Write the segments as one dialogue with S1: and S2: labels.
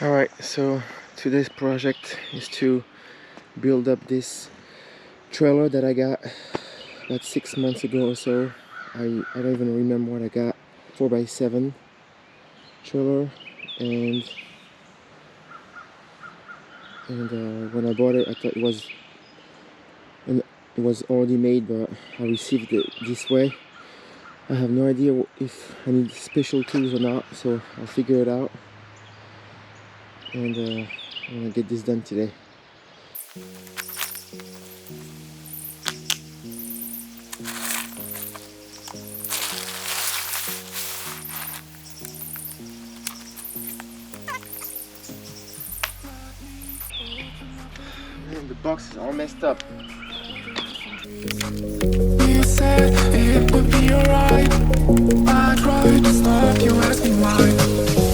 S1: Alright, so today's project is to build up this trailer that I got about 6 months ago or so. I don't even remember what I got. 4x7 trailer, and when I bought it I thought it was already made, but I received it this way. I have no idea if I need special tools or not, so I'll figure it out, and I'm gonna get this done today. Man, the box is all messed up.
S2: You said it would be alright. I tried to stop you, asking why.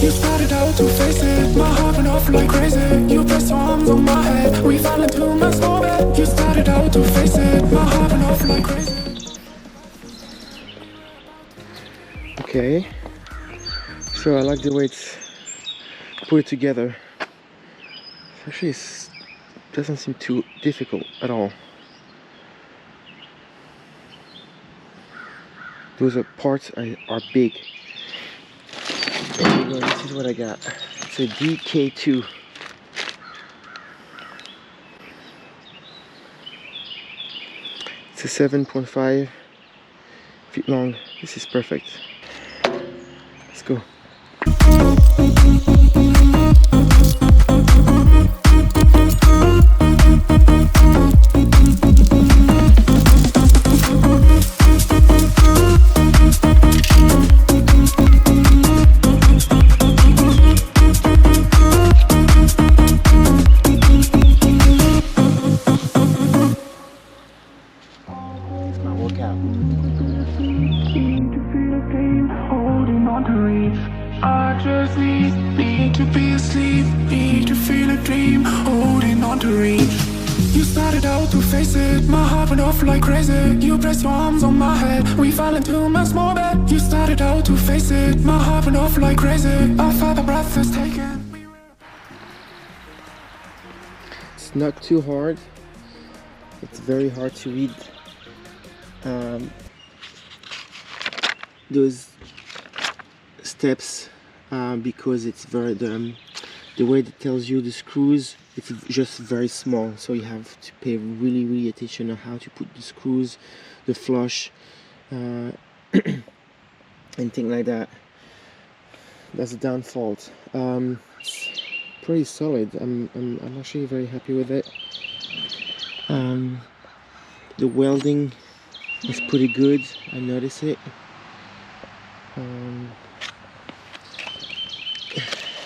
S2: You started out to face it, my heart went off like crazy. You pressed your arms on my head, we fell into my small bed. You started out to face it, my heart went off like crazy.
S1: Okay, so I like the way it's put together. Actually, it doesn't seem too difficult at all. Those parts are big. There you go, this is what I got. It's a DK2. It's a 7.5 feet long. This is perfect. Let's go.
S2: I just need to be asleep, need to feel a dream, holding on to reach. You started out to face it, my heart went off like crazy. You pressed your arms on my head, we fell into my small bed. You started out to face it, my heart went off like crazy. I felt the breath was taken.
S1: It's not too hard. It's very hard to read those steps because it's very the way it tells you the screws, it's just very small, so you have to pay really attention on how to put the screws, the flush, and things like that. That's the downfall. It's pretty solid. I'm actually very happy with it. The welding is pretty good. I notice it.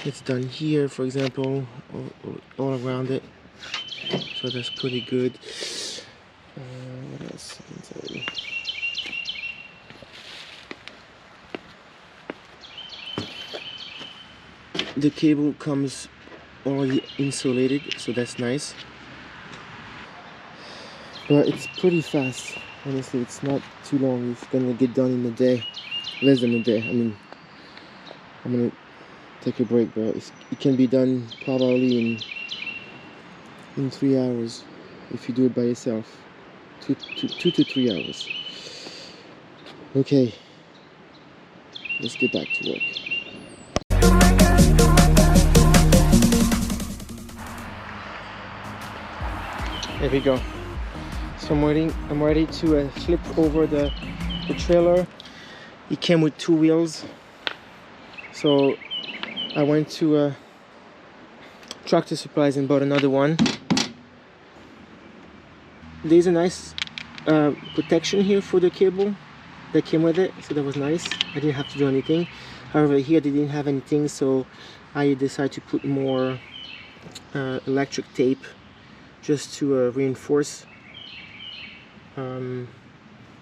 S1: It's done here, for example, all around it, so that's pretty good. What else I can tell you? The cable comes already insulated, so that's nice. But it's pretty fast. Honestly, it's not too long. It's gonna get done in a day, less than a day. I mean, I'm gonna take a break, but it can be done probably in 3 hours if you do it by yourself. 2 to 3 hours. Okay, let's get back to work. There we go. So I'm ready to flip over the trailer. It came with 2 wheels, so I went to Tractor Supplies and bought another one. There's a nice protection here for the cable that came with it, so that was nice. I didn't have to do anything. However, here they didn't have anything, so I decided to put more electric tape just to reinforce. And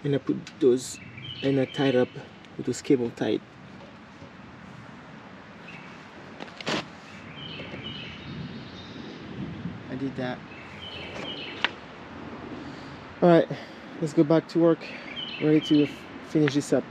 S1: I put those, and I tied up with those cable tied. I did that. Alright, let's go back to work. Ready to finish this up.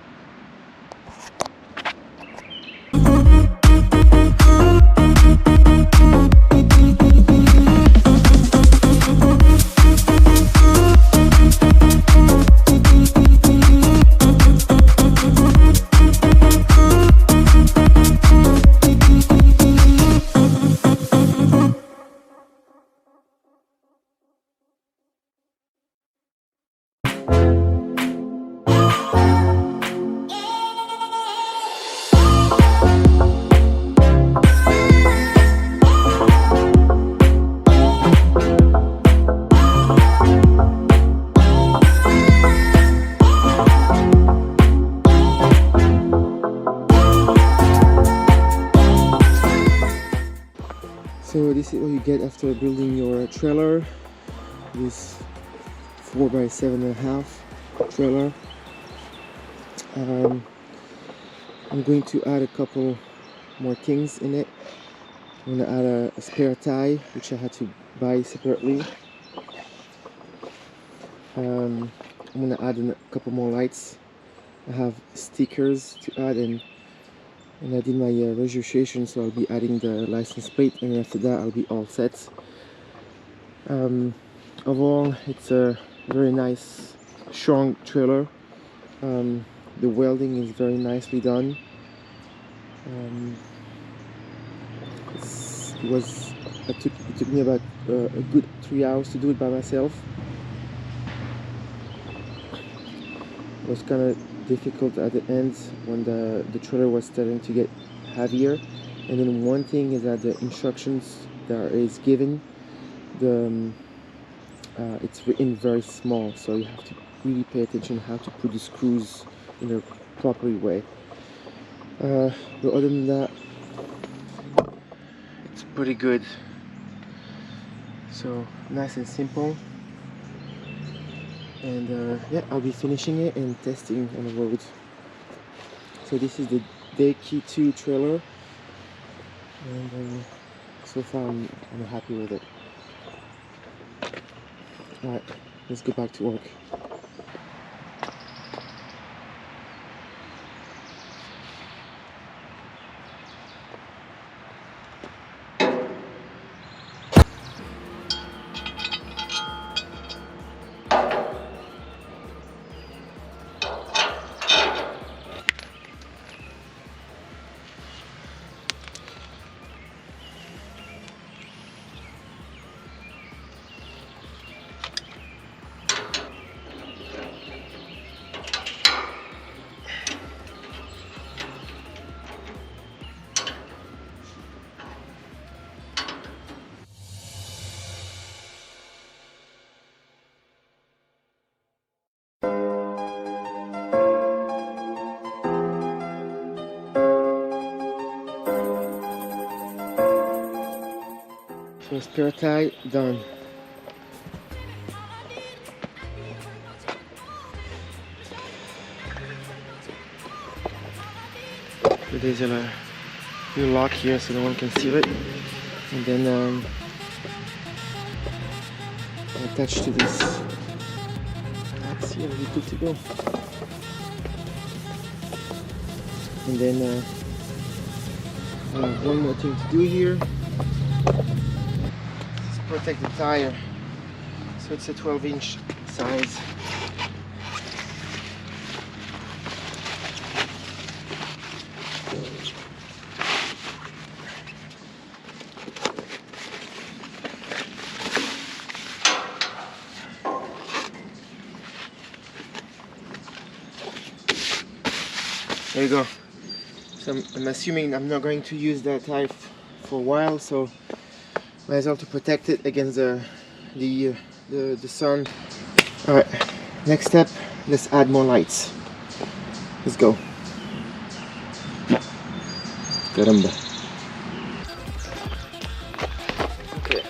S1: So this is what you get after building your trailer. This 4x7.5 trailer. I'm going to add a couple more things in it. I'm going to add a spare tire, which I had to buy separately. I'm going to add a couple more lights. I have stickers to add, and I did my registration, so I'll be adding the license plate, and after that I'll be all set. Overall, it's a very nice, strong trailer. The welding is very nicely done. It took me about a good 3 hours to do it by myself. It was kind of difficult at the end when the trailer was starting to get heavier. And then one thing is that the instructions that is given, it's written very small, so you have to really pay attention how to put the screws in a proper way. But other than that, it's pretty good. So nice and simple. And yeah, I'll be finishing it and testing on the road. So this is the DK2 trailer, and so far I'm happy with it. Alright, let's go back to work. So spare tire done. So there's a little lock here so no one can see it, and then attached to this. Let's see, we're good to go. And then I have one more thing to do here. Protect the tire, so it's a 12-inch size. There you go. So I'm assuming I'm not going to use that tire for a while, so might as well to protect it against the sun. All right, next step, let's add more lights. Let's go. Caramba. Okay.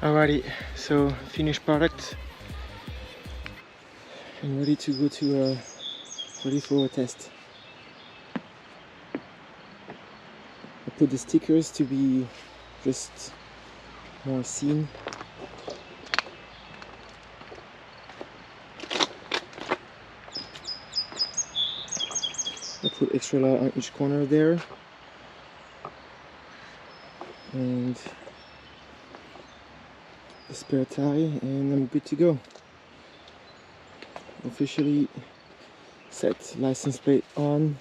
S1: Alrighty, so finished product and ready to go to ready for a test. put the stickers to be just more seen. I put extra light on each corner there, and the spare tire, and I'm good to go. Officially set, license plate on,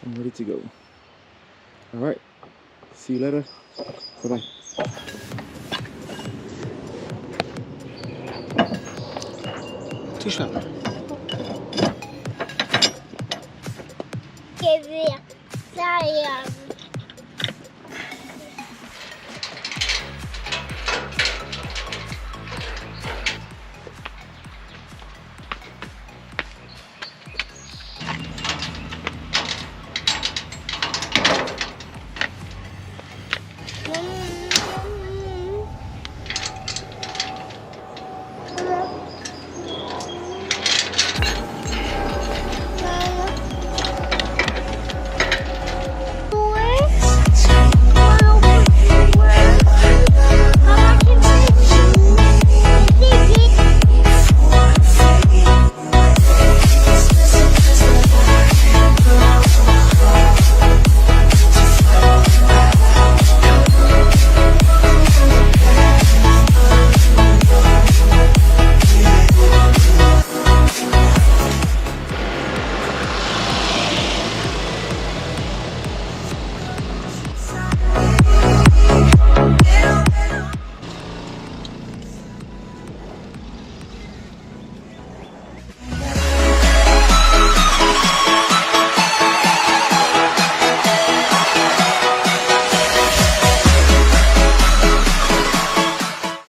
S1: I'm ready to go. Alright, see you later, bye bye. T-shirt.
S3: Give me a